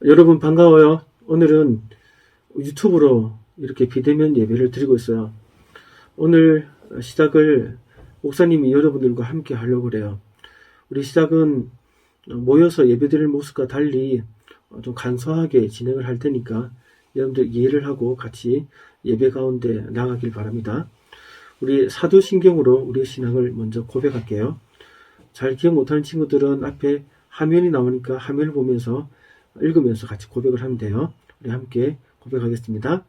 여러분 반가워요. 오늘은 유튜브로 이렇게 비대면 예배를 드리고 있어요. 오늘 시작을 목사님이 여러분들과 함께 하려고 그래요. 우리 시작은 모여서 예배 드릴 모습과 달리 좀 간소하게 진행을 할 테니까 여러분들 이해를 하고 같이 예배 가운데 나가길 바랍니다. 우리 사도신경으로 우리의 신앙을 먼저 고백할게요. 잘 기억 못하는 친구들은 앞에 화면이 나오니까 화면을 보면서 읽으면서 같이 고백을 하면 돼요. 우리 함께 고백하겠습니다.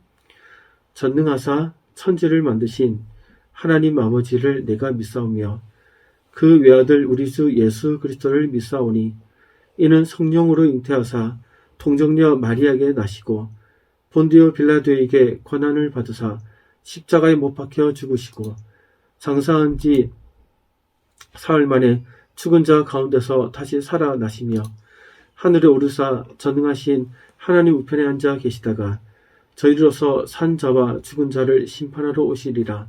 전능하사 천지를 만드신 하나님 아버지를 내가 믿사오며 그 외아들 우리 주 예수 그리스도를 믿사오니 이는 성령으로 잉태하사 통정녀 마리아에게 나시고 본디오 빌라도에게 고난을 받으사 십자가에 못 박혀 죽으시고 장사한 지 사흘 만에 죽은 자 가운데서 다시 살아나시며 하늘에 오르사 전능하신 하나님 우편에 앉아 계시다가 저희로서 산 자와 죽은 자를 심판하러 오시리라.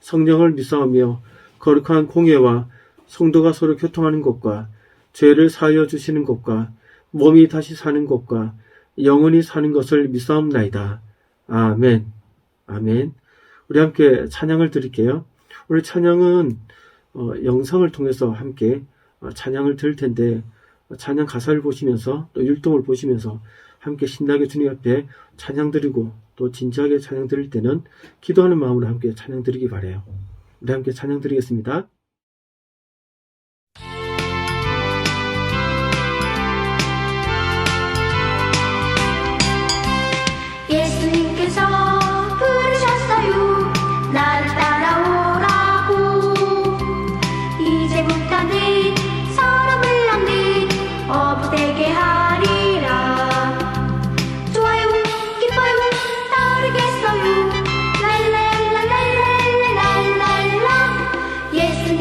성령을 믿사오며 거룩한 공예와 성도가 서로 교통하는 것과 죄를 사하여 주시는 것과 몸이 다시 사는 것과 영원히 사는 것을 믿사옵나이다. 아멘. 아멘. 우리 함께 찬양을 드릴게요. 오늘 찬양은 영상을 통해서 함께 찬양을 들을 텐데 찬양 가사를 보시면서 또 율동을 보시면서 함께 신나게 주님 앞에 찬양 드리고 또 진지하게 찬양 드릴 때는 기도하는 마음으로 함께 찬양 드리기 바라요. 우리 함께 찬양 드리겠습니다. 예수님께서 부르셨어요. 나를 따라오라고. 이제부터 네 사람을 남는 어부되게 하리라. 좋아요, 기뻐요, 따르겠어요. 랄랄랄랄랄랄랄라. 예수님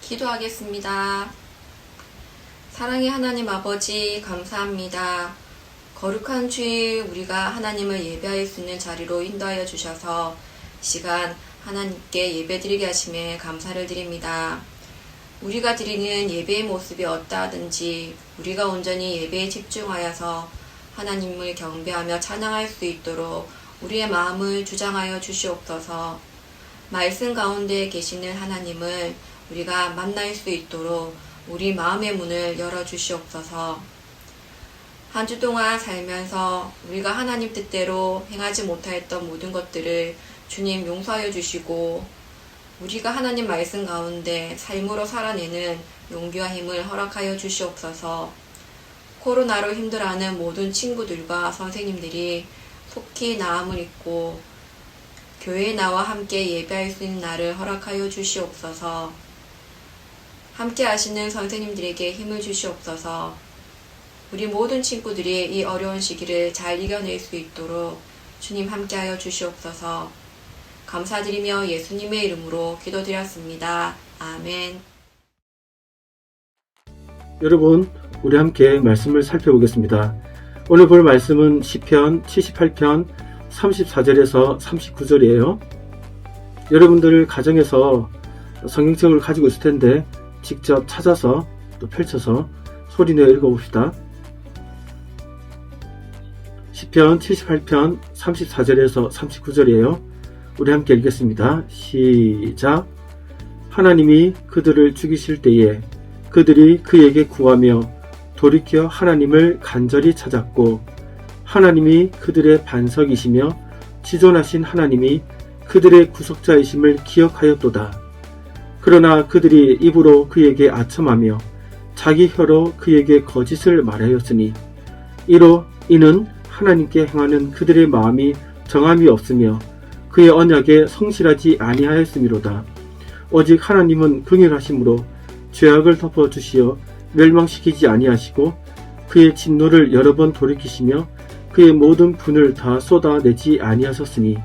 기도하겠습니다. 사랑의 하나님 아버지, 감사합니다. 거룩한 주일 우리가 하나님을 예배할 수 있는 자리로 인도하여 주셔서 이 시간 하나님께 예배드리게 하심에 감사를 드립니다. 우리가 드리는 예배의 모습이 어떠하든지 우리가 온전히 예배에 집중하여서 하나님을 경배하며 찬양할 수 있도록 우리의 마음을 주장하여 주시옵소서. 말씀 가운데 계시는 하나님을 우리가 만날 수 있도록 우리 마음의 문을 열어주시옵소서. 한 주 동안 살면서 우리가 하나님 뜻대로 행하지 못하였던 모든 것들을 주님 용서하여 주시고 우리가 하나님 말씀 가운데 삶으로 살아내는 용기와 힘을 허락하여 주시옵소서. 코로나로 힘들어하는 모든 친구들과 선생님들이 속히 나음을 입고 교회에 나와 함께 예배할 수 있는 날을 허락하여 주시옵소서. 함께 하시는 선생님들에게 힘을 주시옵소서. 우리 모든 친구들이 이 어려운 시기를 잘 이겨낼 수 있도록 주님 함께하여 주시옵소서. 감사드리며 예수님의 이름으로 기도드렸습니다. 아멘. 여러분, 우리 함께 말씀을 살펴보겠습니다. 오늘 볼 말씀은 시편 78편 34절에서 39절이에요. 여러분들 가정에서 성경책을 가지고 있을 텐데 직접 찾아서 또 펼쳐서 소리내어 읽어봅시다. 시편 78편 34절에서 39절이에요. 우리 함께 읽겠습니다. 시작. 하나님이 그들을 죽이실 때에 그들이 그에게 구하며 돌이켜 하나님을 간절히 찾았고 하나님이 그들의 반석이시며 지존하신 하나님이 그들의 구속자이심을 기억하였도다. 그러나 그들이 입으로 그에게 아첨하며 자기 혀로 그에게 거짓을 말하였으니 이는 하나님께 행하는 그들의 마음이 정함이 없으며 그의 언약에 성실하지 아니하였음이로다. 오직 하나님은 긍휼하심으로 죄악을 덮어주시어 멸망시키지 아니하시고 그의 진노를 여러 번 돌이키시며 그의 모든 분을 다 쏟아내지 아니하셨으니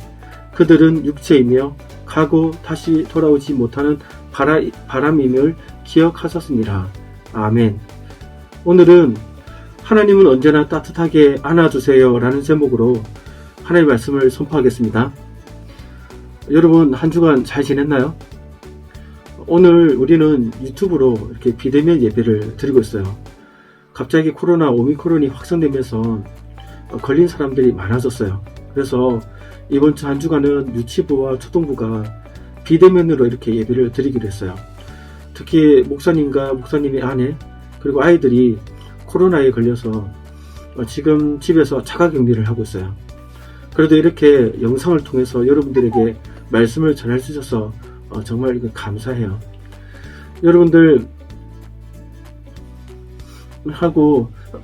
그들은 육체이며 가고 다시 돌아오지 못하는 바람임을 기억하셨습니다. 아멘. 오늘은 하나님은 언제나 따뜻하게 안아주세요 라는 제목으로 하나님의 말씀을 선포하겠습니다. 여러분 한 주간 잘 지냈나요? 오늘 우리는 유튜브로 이렇게 비대면 예배를 드리고 있어요. 갑자기 코로나 오미크론이 확산되면서 걸린 사람들이 많아졌어요. 그래서 이번 주 한 주간은 유치부와 초등부가 비대면으로 이렇게 예배를 드리기로 했어요. 특히 목사님과 목사님의 아내 그리고 아이들이 코로나에 걸려서 지금 집에서 자가격리를 하고 있어요. 그래도 이렇게 영상을 통해서 여러분들에게 말씀을 전할 수 있어서 정말 감사해요. 여러분들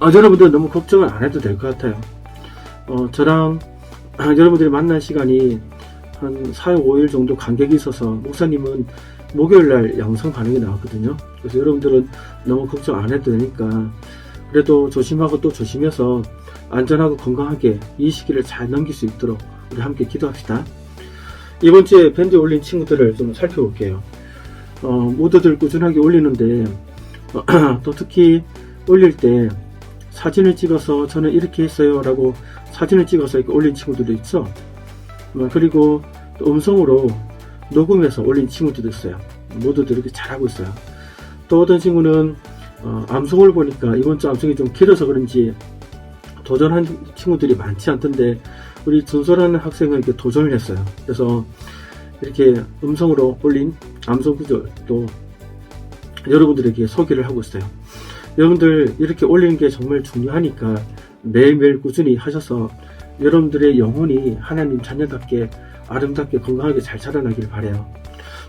여러분들 너무 걱정을 안 해도 될 것 같아요. 저랑 여러분들이 만난 시간이 한 4일 5일 정도 간격이 있어서 목사님은 목요일날 영상 반응이 나왔거든요. 그래서 여러분들은 너무 걱정 안 해도 되니까 그래도 조심하고 또 조심해서 안전하고 건강하게 이 시기를 잘 넘길 수 있도록 우리 함께 기도합시다. 이번 주에 밴드에 올린 친구들을 좀 살펴볼게요. 모두들 꾸준하게 올리는데 또 특히 올릴 때 사진을 찍어서 저는 이렇게 했어요 라고 사진을 찍어서 이렇게 올린 친구들도 있죠. 그리고 또 음성으로 녹음해서 올린 친구들도 있어요. 모두들 이렇게 잘하고 있어요. 또 어떤 친구는 암송을 보니까 이번 주 암송이 좀 길어서 그런지 도전한 친구들이 많지 않던데 우리 준서라는 학생은 이렇게 도전을 했어요. 그래서 이렇게 음성으로 올린 암송 구절 또 여러분들에게 소개를 하고 있어요. 여러분들 이렇게 올리는 게 정말 중요하니까 매일매일 꾸준히 하셔서 여러분들의 영혼이 하나님 자녀답게 아름답게 건강하게 잘 자라나길 바라요.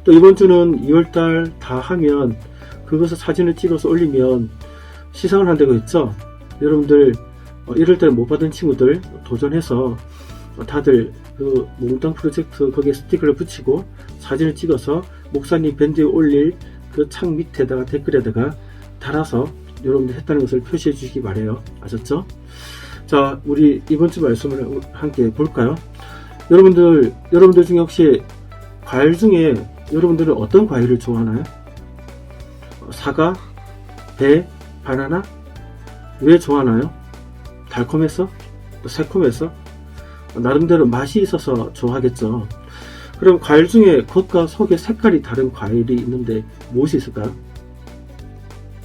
또 이번 주는 2월달 다 하면 그것을 사진을 찍어서 올리면 시상을 한다고 했죠. 여러분들 1월달에 못 받은 친구들 도전해서 다들 그 몽땅 프로젝트 거기에 스티커를 붙이고 사진을 찍어서 목사님 밴드에 올릴 그 창 밑에다가 댓글에다가 달아서 여러분들 했다는 것을 표시해 주시기 바라요. 아셨죠? 자, 우리 이번 주 말씀을 함께 볼까요? 여러분들 중에 혹시 과일 중에 여러분들은 어떤 과일을 좋아하나요? 사과, 배, 바나나? 왜 좋아하나요? 달콤해서? 또 새콤해서? 나름대로 맛이 있어서 좋아하겠죠. 그럼 과일 중에 겉과 속의 색깔이 다른 과일이 있는데 무엇이 있을까요?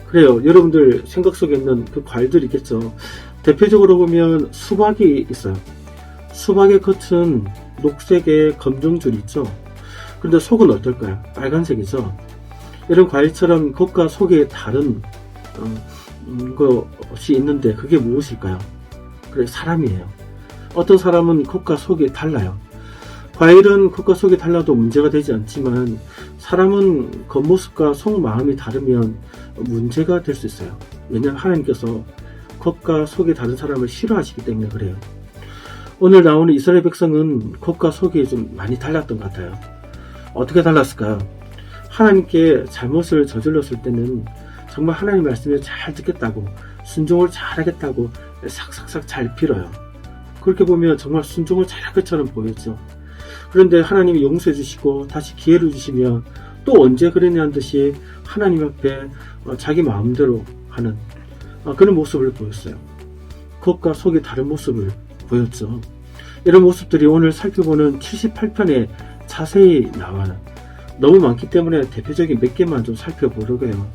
그래요. 여러분들 생각 속에 있는 그 과일들이 있겠죠. 대표적으로 보면 수박이 있어요. 수박의 겉은 녹색의 검정줄이 있죠. 그런데 속은 어떨까요? 빨간색이죠. 이런 과일처럼 겉과 속에 다른 것이 있는데 그게 무엇일까요? 그래, 사람이에요. 어떤 사람은 겉과 속이 달라요. 과일은 겉과 속이 달라도 문제가 되지 않지만 사람은 겉모습과 속마음이 다르면 문제가 될 수 있어요. 왜냐하면 하나님께서 겉과 속이 다른 사람을 싫어하시기 때문에 그래요. 오늘 나오는 이스라엘 백성은 겉과 속이 좀 많이 달랐던 것 같아요. 어떻게 달랐을까요? 하나님께 잘못을 저질렀을 때는 정말 하나님 말씀을 잘 듣겠다고, 순종을 잘 하겠다고 싹싹싹 잘 빌어요. 그렇게 보면 정말 순종을 잘할 것처럼 보였죠. 그런데 하나님이 용서해 주시고 다시 기회를 주시면 또 언제 그랬냐는 듯이 하나님 앞에 자기 마음대로 하는 그런 모습을 보였어요. 겉과 속이 다른 모습을 보였죠. 이런 모습들이 오늘 살펴보는 78편에 자세히 나와요. 너무 많기 때문에 대표적인 몇 개만 좀 살펴보려고 해요.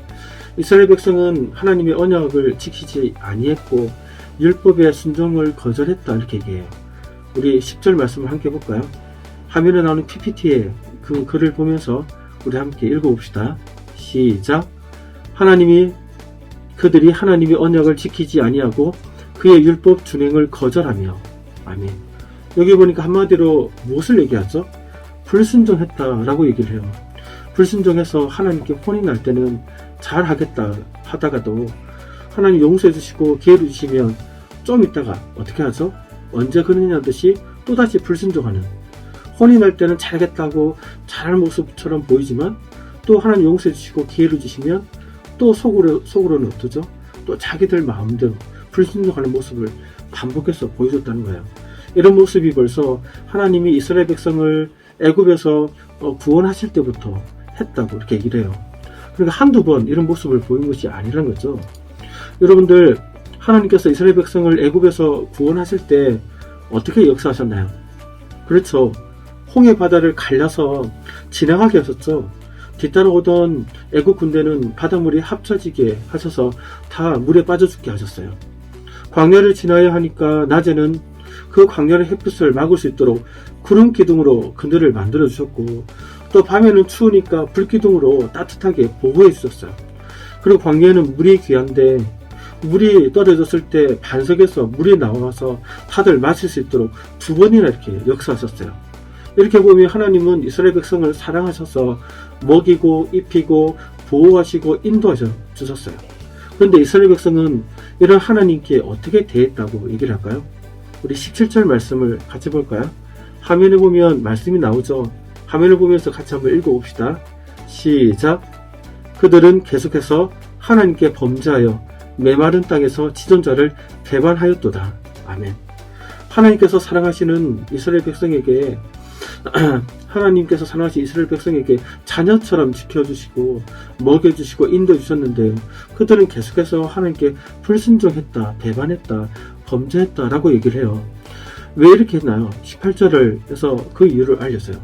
이스라엘 백성은 하나님의 언약을 지키지 아니했고 율법의 순종을 거절했다 이렇게 얘기해요. 우리 10절 말씀을 함께 볼까요? 화면에 나오는 PPT에 그 글을 보면서 우리 함께 읽어봅시다. 시작. 그들이 하나님의 언약을 지키지 아니하고 그의 율법 준행을 거절하며. 아멘. 여기 보니까 한마디로 무엇을 얘기하죠? 불순종했다라고 얘기를 해요. 불순종해서 하나님께 혼이 날 때는 잘 하겠다 하다가도 하나님 용서해 주시고 기회를 주시면 좀 있다가 어떻게 하죠? 언제 그러냐 듯이 또다시 불순종하는, 혼이 날 때는 잘하겠다고 잘할 모습처럼 보이지만 또 하나님 용서해 주시고 기회를 주시면 또 속으로는 어떠죠? 또 자기들 마음대로 불순종하는 모습을 반복해서 보여줬다는 거예요. 이런 모습이 벌써 하나님이 이스라엘 백성을 애굽에서 구원하실 때부터 했다고 이렇게 얘기를 해요. 그러니까 한두 번 이런 모습을 보인 것이 아니라는 거죠. 여러분들, 하나님께서 이스라엘 백성을 애굽에서 구원하실 때 어떻게 역사하셨나요? 그렇죠. 홍해 바다를 갈라서 지나가게 하셨죠. 뒤따라오던 애국 군대는 바닷물이 합쳐지게 하셔서 다 물에 빠져 죽게 하셨어요. 광야를 지나야 하니까 낮에는 그 광야의 햇빛을 막을 수 있도록 구름 기둥으로 그늘을 만들어 주셨고, 또 밤에는 추우니까 불 기둥으로 따뜻하게 보호해 주셨어요. 그리고 광야에는 물이 귀한데 물이 떨어졌을 때 반석에서 물이 나와서 다들 마실 수 있도록 2번이나 이렇게 역사하셨어요. 이렇게 보면 하나님은 이스라엘 백성을 사랑하셔서 먹이고 입히고 보호하시고 인도하셔 주셨어요. 그런데 이스라엘 백성은 이런 하나님께 어떻게 대했다고 얘기를 할까요? 우리 17절 말씀을 같이 볼까요? 화면에 보면 말씀이 나오죠. 화면을 보면서 같이 한번 읽어봅시다. 시작. 그들은 계속해서 하나님께 범죄하여 메마른 땅에서 지존자를 배반하였도다. 아멘. 하나님께서 사랑하시는 이스라엘 백성에게 하나님께서 사랑하신 이스라엘 백성에게 자녀처럼 지켜주시고 먹여주시고 인도해주셨는데 그들은 계속해서 하나님께 불순종했다, 배반했다, 범죄했다라고 얘기를 해요. 왜 이렇게 했나요? 18절을 해서 그 이유를 알렸어요.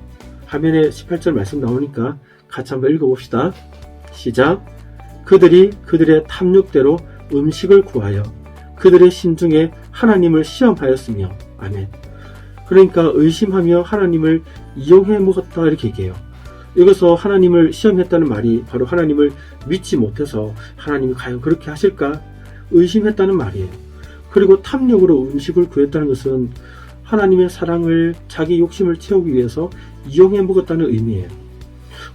화면에 18절 말씀 나오니까 같이 한번 읽어봅시다. 시작. 그들이 그들의 탐욕대로 음식을 구하여 그들의 심중에 하나님을 시험하였으며. 아멘. 그러니까 의심하며 하나님을 이용해 먹었다 이렇게 얘기해요. 여기서 하나님을 시험했다는 말이 바로 하나님을 믿지 못해서 하나님이 과연 그렇게 하실까 의심했다는 말이에요. 그리고 탐욕으로 음식을 구했다는 것은 하나님의 사랑을 자기 욕심을 채우기 위해서 이용해 먹었다는 의미예요.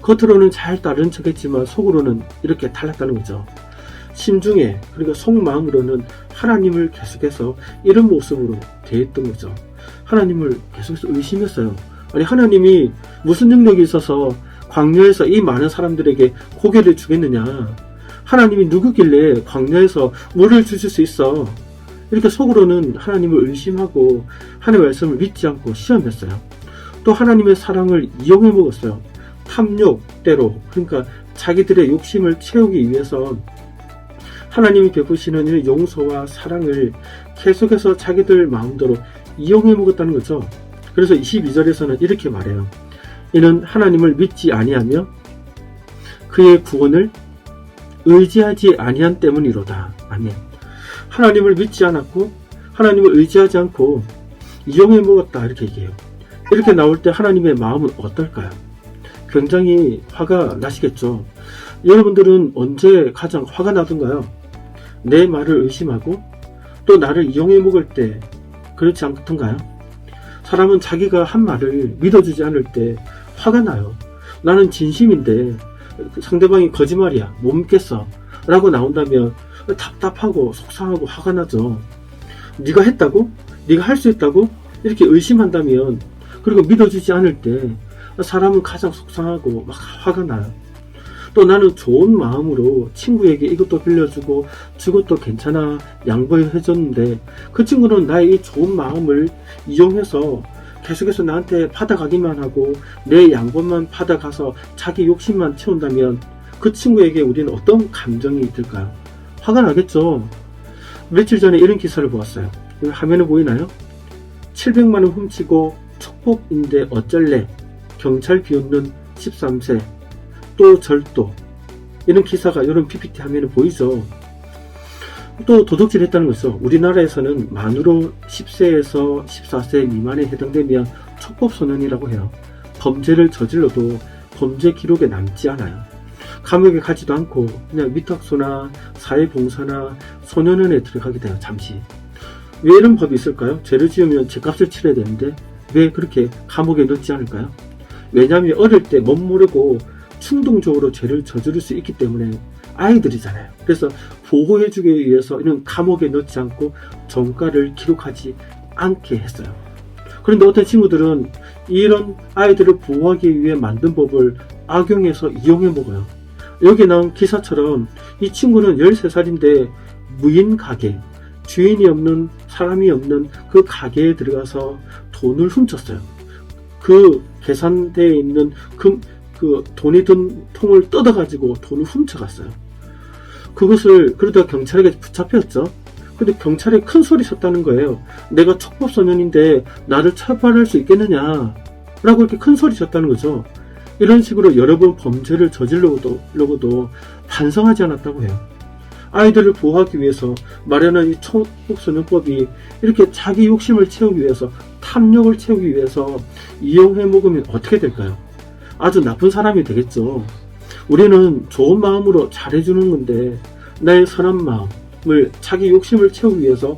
겉으로는 잘 따르는 척했지만 속으로는 이렇게 달랐다는 거죠. 심중에, 그러니까 속마음으로는 하나님을 계속해서 이런 모습으로 대했던 거죠. 하나님을 계속해서 의심했어요. 아니, 하나님이 무슨 능력이 있어서 광야에서 이 많은 사람들에게 고개를 주겠느냐? 하나님이 누구길래 광야에서 물을 주실 수 있어? 이렇게 속으로는 하나님을 의심하고 하나님의 말씀을 믿지 않고 시험했어요. 또 하나님의 사랑을 이용해 먹었어요. 탐욕대로, 그러니까 자기들의 욕심을 채우기 위해서 하나님이 베푸시는 이 용서와 사랑을 계속해서 자기들 마음대로 이용해 먹었다는 거죠. 그래서 22절에서는 이렇게 말해요. 이는 하나님을 믿지 아니하며 그의 구원을 의지하지 아니한 때문이로다. 아멘. 하나님을 믿지 않았고 하나님을 의지하지 않고 이용해 먹었다 이렇게 얘기해요. 이렇게 나올 때 하나님의 마음은 어떨까요? 굉장히 화가 나시겠죠. 여러분들은 언제 가장 화가 나던가요? 내 말을 의심하고 또 나를 이용해 먹을 때 그렇지 않던가요? 사람은 자기가 한 말을 믿어주지 않을 때 화가 나요. 나는 진심인데 상대방이 거짓말이야 못 믿겠어 라고 나온다면 답답하고 속상하고 화가 나죠. 네가 했다고? 네가 할 수 있다고? 이렇게 의심한다면 그리고 믿어주지 않을 때 사람은 가장 속상하고 막 화가 나요. 또 나는 좋은 마음으로 친구에게 이것도 빌려주고 저것도 괜찮아 양보해줬는데 그 친구는 나의 이 좋은 마음을 이용해서 계속해서 나한테 받아가기만 하고 내 양보만 받아가서 자기 욕심만 채운다면 그 친구에게 우리는 어떤 감정이 들까요? 화가 나겠죠. 며칠 전에 이런 기사를 보았어요. 화면에 보이나요? 700만원 훔치고 촉법인데 어쩔래? 경찰 비웃는 13세 또 절도. 이런 기사가 이런 PPT 화면에 보이죠. 또 도둑질 했다는 거죠. 우리나라에서는 만으로 10세에서 14세 미만에 해당되면 촉법소년이라고 해요. 범죄를 저질러도 범죄 기록에 남지 않아요. 감옥에 가지도 않고 그냥 위탁소나 사회봉사나 소년원에 들어가게 돼요. 잠시. 왜 이런 법이 있을까요? 죄를 지으면 죄값을 치러야 되는데 왜 그렇게 감옥에 넣지 않을까요? 왜냐하면 어릴 때 못 모르고 충동적으로 죄를 저지를 수 있기 때문에 아이들이잖아요. 그래서 보호해주기 위해서 이런 감옥에 넣지 않고 전과를 기록하지 않게 했어요. 그런데 어떤 친구들은 이런 아이들을 보호하기 위해 만든 법을 악용해서 이용해 먹어요. 여기 나온 기사처럼 이 친구는 13살인데 무인 가게, 주인이 없는 사람이 없는 그 가게에 들어가서 돈을 훔쳤어요. 그 계산대에 있는 그 돈이 든 통을 뜯어가지고 돈을 훔쳐갔어요. 그것을 그러다가 경찰에게 붙잡혔죠. 근데 경찰에 큰 소리 쳤다는 거예요. 내가 촉법소년인데 나를 처벌할 수 있겠느냐 라고 이렇게 큰 소리 쳤다는 거죠. 이런 식으로 여러 번 범죄를 저지르고도 반성하지 않았다고 해요. 아이들을 보호하기 위해서 마련한 이 촉법소년법이 이렇게 자기 욕심을 채우기 위해서 탐욕을 채우기 위해서 이용해 먹으면 어떻게 될까요? 아주 나쁜 사람이 되겠죠. 우리는 좋은 마음으로 잘해주는 건데 나의 선한 마음을 자기 욕심을 채우기 위해서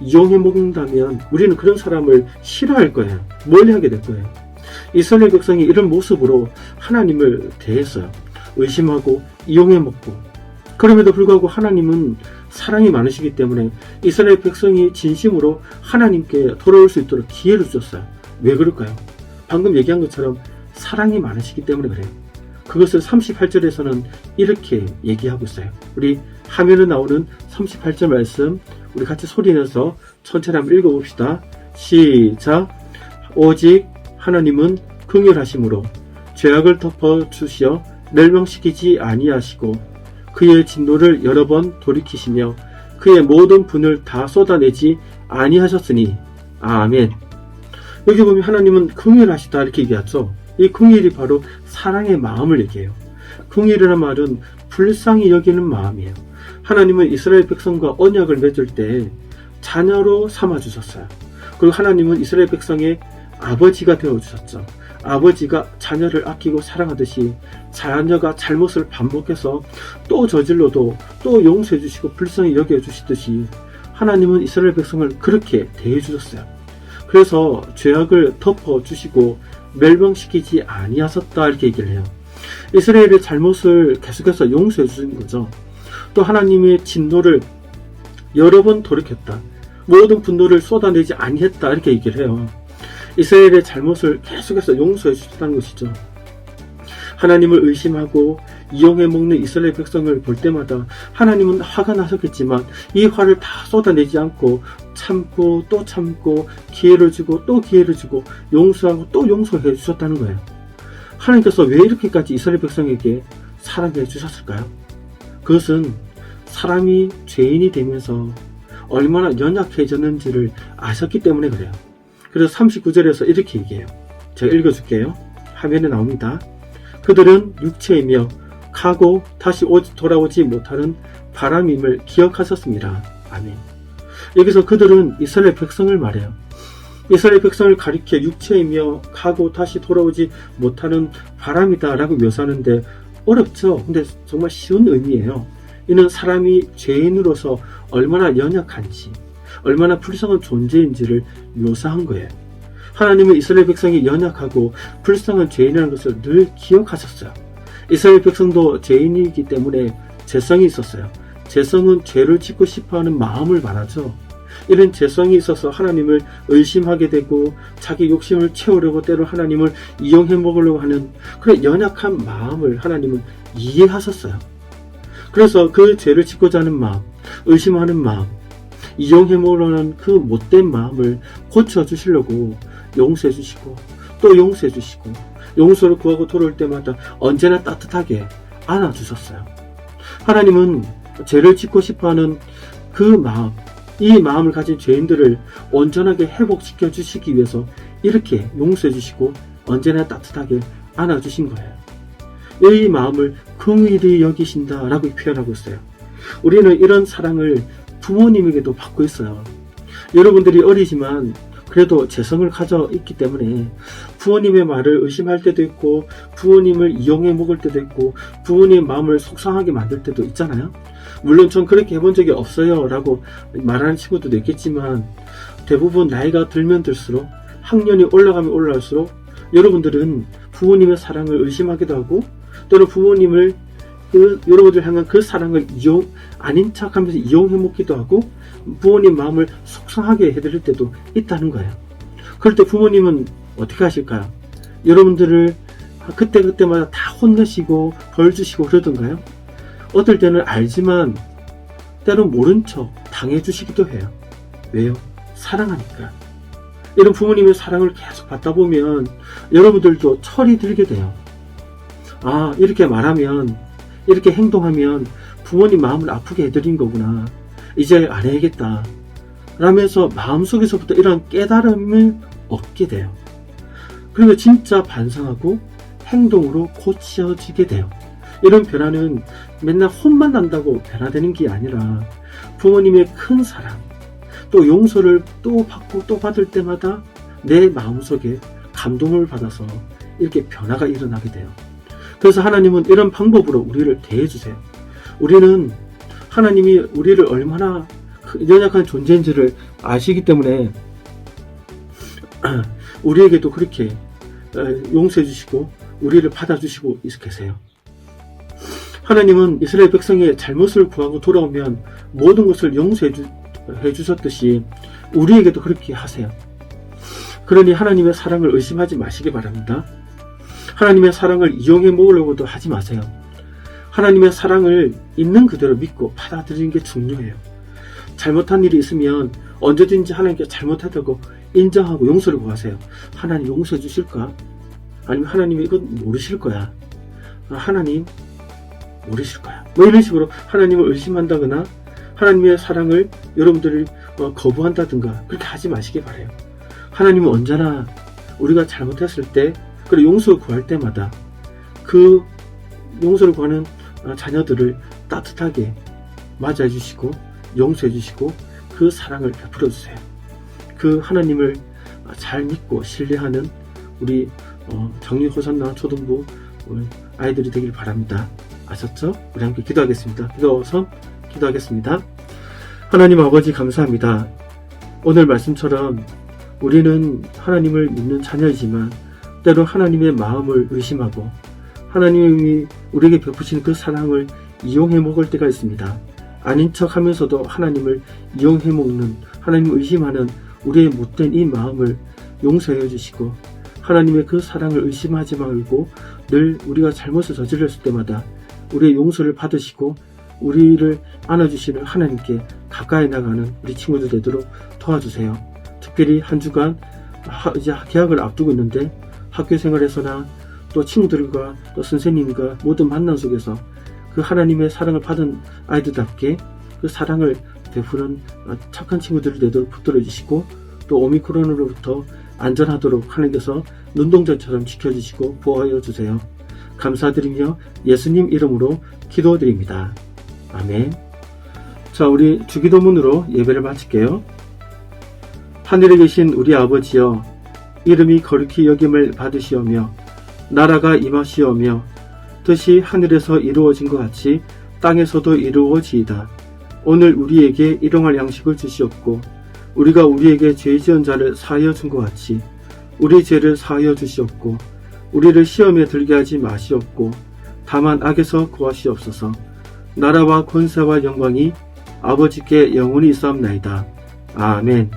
이용해 먹는다면 우리는 그런 사람을 싫어할 거예요. 멀리하게 될 거예요. 이스라엘 백성이 이런 모습으로 하나님을 대했어요. 의심하고 이용해 먹고. 그럼에도 불구하고 하나님은 사랑이 많으시기 때문에 이스라엘 백성이 진심으로 하나님께 돌아올 수 있도록 기회를 주셨어요. 왜 그럴까요? 방금 얘기한 것처럼 사랑이 많으시기 때문에 그래요. 그것을 38절에서는 이렇게 얘기하고 있어요. 우리 화면에 나오는 38절 말씀 우리 같이 소리내서 천천히 한번 읽어봅시다. 시작. 오직 하나님은 긍휼하심으로 죄악을 덮어주시어 멸망시키지 아니하시고 그의 진노를 여러 번 돌이키시며 그의 모든 분을 다 쏟아내지 아니하셨으니 아멘. 여기 보면 하나님은 긍휼하시다 이렇게 얘기하죠. 이 긍휼이 바로 사랑의 마음을 얘기해요. 긍휼이라는 말은 불쌍히 여기는 마음이에요. 하나님은 이스라엘 백성과 언약을 맺을 때 자녀로 삼아주셨어요. 그리고 하나님은 이스라엘 백성의 아버지가 되어주셨죠. 아버지가 자녀를 아끼고 사랑하듯이 자녀가 잘못을 반복해서 또 저질러도 또 용서해 주시고 불쌍히 여겨 주시듯이 하나님은 이스라엘 백성을 그렇게 대해 주셨어요. 그래서 죄악을 덮어 주시고 멸망시키지 아니하셨다 이렇게 얘기를 해요. 이스라엘의 잘못을 계속해서 용서해 주신 거죠. 또 하나님의 진노를 여러 번 돌이켰다. 모든 분노를 쏟아내지 아니했다 이렇게 얘기를 해요. 이스라엘의 잘못을 계속해서 용서해 주셨다는 것이죠. 하나님을 의심하고 이용해 먹는 이스라엘 백성을 볼 때마다 하나님은 화가 나셨겠지만 이 화를 다 쏟아내지 않고 참고 또 참고 기회를 주고 또 기회를 주고 용서하고 또 용서해 주셨다는 거예요. 하나님께서 왜 이렇게까지 이스라엘 백성에게 사랑해 주셨을까요? 그것은 사람이 죄인이 되면서 얼마나 연약해졌는지를 아셨기 때문에 그래요. 그래서 39절에서 이렇게 얘기해요. 제가 읽어줄게요. 화면에 나옵니다. 그들은 육체이며 가고 다시 돌아오지 못하는 바람임을 기억하셨습니다. 아멘. 여기서 그들은 이스라엘 백성을 말해요. 이스라엘 백성을 가리켜 육체이며 가고 다시 돌아오지 못하는 바람이다 라고 묘사하는데 어렵죠? 근데 정말 쉬운 의미예요. 이는 사람이 죄인으로서 얼마나 연약한지, 얼마나 불쌍한 존재인지를 묘사한 거예요. 하나님은 이스라엘 백성이 연약하고 불쌍한 죄인이라는 것을 늘 기억하셨어요. 이스라엘 백성도 죄인이기 때문에 죄성이 있었어요. 죄성은 죄를 짓고 싶어하는 마음을 말하죠. 이런 죄성이 있어서 하나님을 의심하게 되고 자기 욕심을 채우려고 때로 하나님을 이용해 먹으려고 하는 그런 연약한 마음을 하나님은 이해하셨어요. 그래서 그 죄를 짓고자 하는 마음, 의심하는 마음, 이용해 먹으려는 그 못된 마음을 고쳐주시려고 용서해 주시고 또 용서해 주시고 용서를 구하고 돌아올 때마다 언제나 따뜻하게 안아주셨어요. 하나님은 죄를 짓고 싶어하는 그 마음, 이 마음을 가진 죄인들을 온전하게 회복시켜 주시기 위해서 이렇게 용서해 주시고 언제나 따뜻하게 안아주신 거예요. 이 마음을 긍휼히 여기신다라고 표현하고 있어요. 우리는 이런 사랑을 부모님에게도 받고 있어요. 여러분들이 어리지만 그래도 재성을 가져 있기 때문에 부모님의 말을 의심할 때도 있고 부모님을 이용해 먹을 때도 있고 부모님의 마음을 속상하게 만들 때도 있잖아요. 물론 전 그렇게 해본 적이 없어요 라고 말하는 친구들도 있겠지만 대부분 나이가 들면 들수록 학년이 올라가면 올라갈수록 여러분들은 부모님의 사랑을 의심하기도 하고 또는 부모님을 여러분들 향한 그 사랑을 아닌 척하면서 이용해 먹기도 하고 부모님 마음을 속상하게 해드릴 때도 있다는 거예요. 그럴 때 부모님은 어떻게 하실까요? 여러분들을 그때마다 다 혼내시고 벌 주시고 그러던가요? 어떨 때는 알지만 때론 모른 척 당해주시기도 해요. 왜요? 사랑하니까. 이런 부모님의 사랑을 계속 받다 보면 여러분들도 철이 들게 돼요. 아, 이렇게 말하면 이렇게 행동하면 부모님 마음을 아프게 해드린 거구나. 이제 안 해야겠다. 라면서 마음속에서부터 이런 깨달음을 얻게 돼요. 그리고 진짜 반성하고 행동으로 고쳐지게 돼요. 이런 변화는 맨날 혼만 난다고 변화되는 게 아니라 부모님의 큰 사랑, 또 용서를 또 받고 또 받을 때마다 내 마음속에 감동을 받아서 이렇게 변화가 일어나게 돼요. 그래서 하나님은 이런 방법으로 우리를 대해주세요. 우리는 하나님이 우리를 얼마나 연약한 존재인지를 아시기 때문에 우리에게도 그렇게 용서해 주시고 우리를 받아주시고 계세요. 하나님은 이스라엘 백성의 잘못을 구하고 돌아오면 모든 것을 용서해 주셨듯이 우리에게도 그렇게 하세요. 그러니 하나님의 사랑을 의심하지 마시기 바랍니다. 하나님의 사랑을 이용해 먹으려고도 하지 마세요. 하나님의 사랑을 있는 그대로 믿고 받아들이는 게 중요해요. 잘못한 일이 있으면 언제든지 하나님께 잘못했다고 인정하고 용서를 구하세요. 하나님 용서해 주실까? 아니면 하나님이 이건 모르실 거야. 하나님 모르실 거야. 뭐 이런 식으로 하나님을 의심한다거나 하나님의 사랑을 여러분들이 거부한다든가 그렇게 하지 마시기 바라요. 하나님은 언제나 우리가 잘못했을 때 그리고 용서를 구할 때마다 그 용서를 구하는 자녀들을 따뜻하게 맞이해 주시고 용서해 주시고 그 사랑을 베풀어 주세요. 그 하나님을 잘 믿고 신뢰하는 우리 정리 호산나 초등부 아이들이 되길 바랍니다. 아셨죠? 우리 함께 기도하겠습니다. 기도하겠습니다. 하나님 아버지 감사합니다. 오늘 말씀처럼 우리는 하나님을 믿는 자녀이지만 때로 하나님의 마음을 의심하고 하나님이 우리에게 베푸신 그 사랑을 이용해 먹을 때가 있습니다. 아닌 척 하면서도 하나님을 이용해 먹는, 하나님을 의심하는 우리의 못된 이 마음을 용서해 주시고 하나님의 그 사랑을 의심하지 말고 늘 우리가 잘못을 저질렀을 때마다 우리의 용서를 받으시고 우리를 안아주시는 하나님께 가까이 나가는 우리 친구들 되도록 도와주세요. 특별히 한 주간 이제 개학을 앞두고 있는데 학교 생활에서나 또 친구들과 또 선생님과 모든 만남 속에서 그 하나님의 사랑을 받은 아이들답게 그 사랑을 베푸는 착한 친구들이 되도록 붙들어 주시고, 또 오미크론으로부터 안전하도록 하나님께서 눈동자처럼 지켜주시고 보호하여 주세요. 감사드리며 예수님 이름으로 기도드립니다. 아멘. 자, 우리 주기도문으로 예배를 마칠게요. 하늘에 계신 우리 아버지여, 이름이 거룩히 여김을 받으시오며 나라가 임하시오며 뜻이 하늘에서 이루어진 것 같이 땅에서도 이루어지이다. 오늘 우리에게 일용할 양식을 주시옵고 우리가 우리에게 죄 지은 자를 사하여 준 것 같이 우리 죄를 사하여 주시옵고 우리를 시험에 들게 하지 마시옵고 다만 악에서 구하시옵소서. 나라와 권세와 영광이 아버지께 영원히 있사옵나이다. 아멘.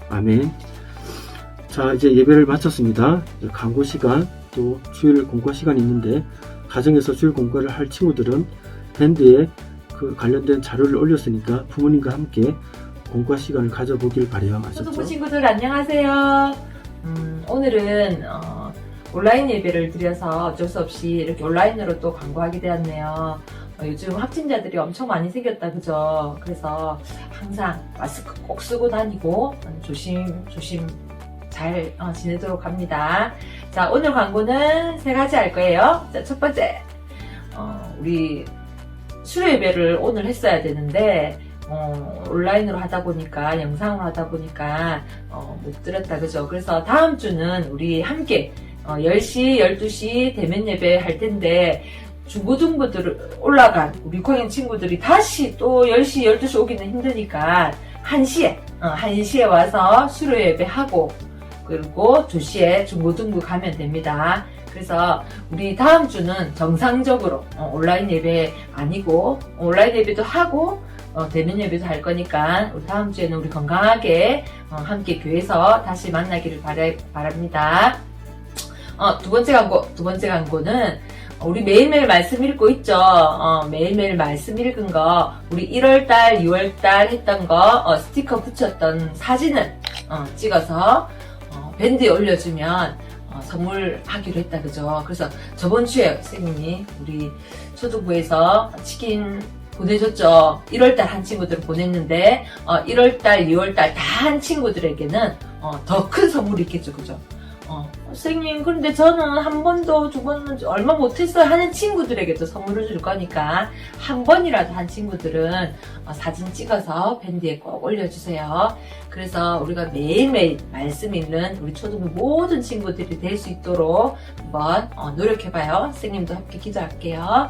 아멘. 자, 이제 예배를 마쳤습니다. 강고 시간, 또 주일 공과 시간이 있는데, 가정에서 주일 공과를 할 친구들은 밴드에 그 관련된 자료를 올렸으니까 부모님과 함께 공과 시간을 가져보길 바라요. 아셨죠? 초등부 친구들 안녕하세요. 오늘은 온라인 예배를 드려서 어쩔 수 없이 이렇게 온라인으로 또 광고하게 되었네요. 요즘 확진자들이 엄청 많이 생겼다, 그죠? 그래서 항상 마스크 꼭 쓰고 다니고 조심 잘 지내도록 합니다. 자, 오늘 광고는 3가지 할 거예요. 자, 첫 번째, 우리 수료 예배를 오늘 했어야 되는데 온라인으로 하다 보니까, 영상으로 하다 보니까 못 드렸다, 그죠? 그래서 다음 주는 우리 함께 10시, 12시 대면 예배 할 텐데, 중고등부들 올라간 우리 6학년 친구들이 다시 또 10시, 12시 오기는 힘드니까 1시에 와서 수료 예배하고, 그리고 2시에 중고등부 가면 됩니다. 그래서 우리 다음 주는 정상적으로 온라인 예배 아니고 온라인 예배도 하고 대면 예배도 할 거니까 우리 다음 주에는 우리 건강하게 함께 교회에서 다시 만나기를 바랍니다. 두 번째 광고는 우리 매일매일 말씀 읽고 있죠. 매일매일 말씀 읽은 거, 우리 1월달, 6월달 했던 거 스티커 붙였던 사진을 찍어서 밴드에 올려주면 선물하기로 했다, 그죠? 그래서 저번 주에 선생님이 우리 초등부에서 치킨 보내줬죠. 1월달 한 친구들 보냈는데 1월달, 2월달 다 한 친구들에게는 더 큰 선물이 있겠죠, 그죠? 선생님, 그런데 저는 한 번도, 두 번은 얼마 못했어요 하는 친구들에게도 선물을 줄 거니까 한 번이라도 한 친구들은 사진 찍어서 밴드에 꼭 올려주세요. 그래서 우리가 매일매일 말씀 읽는 우리 초등부 모든 친구들이 될 수 있도록 한번 노력해봐요. 선생님도 함께 기도할게요.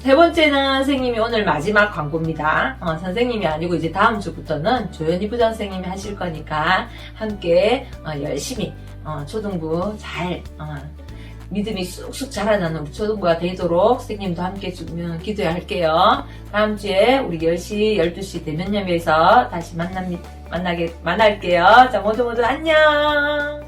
세 번째는 선생님이 오늘 마지막 광고입니다. 선생님이 아니고 이제 다음 주부터는 조연희 부장 선생님이 하실 거니까 함께 열심히 초등부 잘 믿음이 쑥쑥 자라나는 우리 초등부가 되도록 선생님도 함께 해주면 기도할게요. 다음 주에 우리 10시, 12시 대면 예배에서 다시 만날게요. 자, 모두 안녕!